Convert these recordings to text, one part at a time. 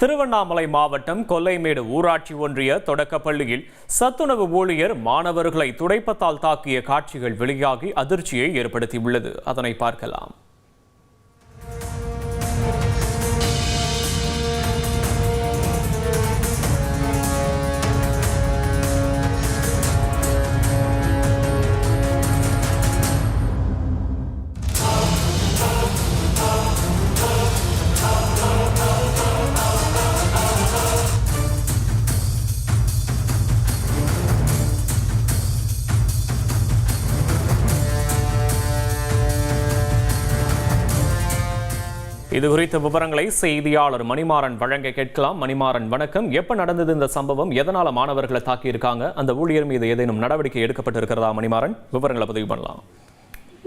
திருவண்ணாமலை மாவட்டம் கொல்லைமேடு ஊராட்சி ஒன்றிய தொடக்கப்பள்ளியில் சத்துணவு ஊழியர் மாணவர்களை துடைப்பத்தால் தாக்கிய காட்சிகள் வெளியாகி அதிர்ச்சியை ஏற்படுத்தியுள்ளது. அதனை பார்க்கலாம். இது குறித்த விவரங்களை செய்தியாளர் மணிமாறன் வழங்க கேட்கலாம். மணிமாறன், வணக்கம். எப்ப நடந்தது இந்த சம்பவம்? எதனால மாணவர்களை தாக்கி இருக்காங்க? அந்த ஊழியர் மீது ஏதேனும் நடவடிக்கை எடுக்கப்பட்டிருக்கிறதா? மணிமாறன், விவரங்களை பதிவு பண்ணலாம்.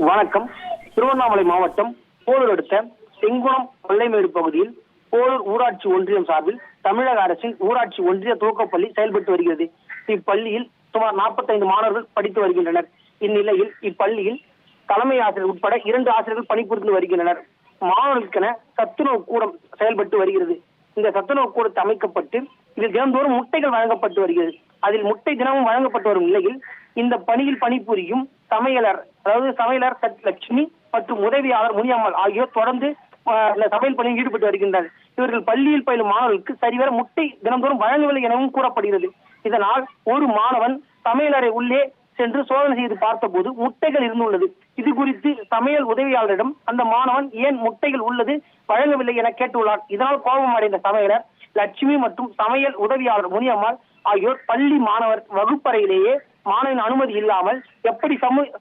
வணக்கம். திருவண்ணாமலை மாவட்டம் போலூர் அடுத்த செங்குளம் கொல்லைமேடு பகுதியில் போலூர் ஊராட்சி ஒன்றியம் சார்பில் தமிழக அரசின் ஊராட்சி ஒன்றிய துவக்கப்பள்ளி செயல்பட்டு வருகிறது. இப்பள்ளியில் சுமார் 45 மாணவர்கள் படித்து வருகின்றனர். இந்நிலையில் இப்பள்ளியில் தலைமை ஆசிரியர் உட்பட 2 ஆசிரியர்கள் பணிபுரிந்து வருகின்றனர். மாணவர்களுக்கென சத்துணவு கூடம் செயல்பட்டு வருகிறது. இந்த சத்துணவு கூடத்தை அமைக்கப்பட்டு இதில் தினந்தோறும் முட்டைகள் வழங்கப்பட்டு வருகிறது. அதில் முட்டை தினமும் வழங்கப்பட்டு வரும் நிலையில் இந்த பணியில் பணிபுரியும் சமையலர் லட்சுமி மற்றும் உதவியாளர் முனியம்மாள் ஆகியோர் தொடர்ந்து சமையல் பணியில் ஈடுபட்டு வருகின்றனர். இவர்கள் பள்ளியில் பயிலும் மாணவர்களுக்கு சரிவர முட்டை தினந்தோறும் வழங்கவில்லை எனவும் கூறப்படுகிறது. இதனால் ஒரு மாணவன் சமையலறை உள்ளே சென்று சோதனை செய்து பார்த்தபோது முட்டைகள் இருந்துள்ளது. இது குறித்து சமையல் உதவியாளரிடம் அந்த மாணவன் ஏன் முட்டைகள் உள்ளது வழங்கவில்லை என கேட்டுள்ளார். இதனால் கோபம் அடைந்த சமையலர் லட்சுமி மற்றும் சமையல் உதவியாளர் முனியம்மாள் ஆகியோர் பள்ளி மாணவர் வகுப்பறையிலேயே மாணவன் அனுமதி இல்லாமல் எப்படி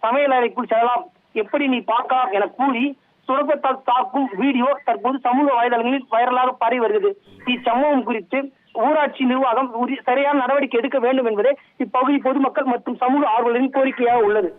சமையலறைக்குள் செல்லலாம், எப்படி நீ பார்க்கலாம் என கூறி சுரப்பத்தால் தாக்கும் வீடியோ தற்போது சமூக வலைதளங்களில் வைரலாக பரவி வருகிறது. இச்சம்பவம் குறித்து ஊராட்சி நிர்வாகம் சரியான நடவடிக்கை எடுக்க வேண்டும் என்பதே இப்பகுதி பொதுமக்கள் மற்றும் சமூக ஆர்வலர்களின் கோரிக்கையாக உள்ளது.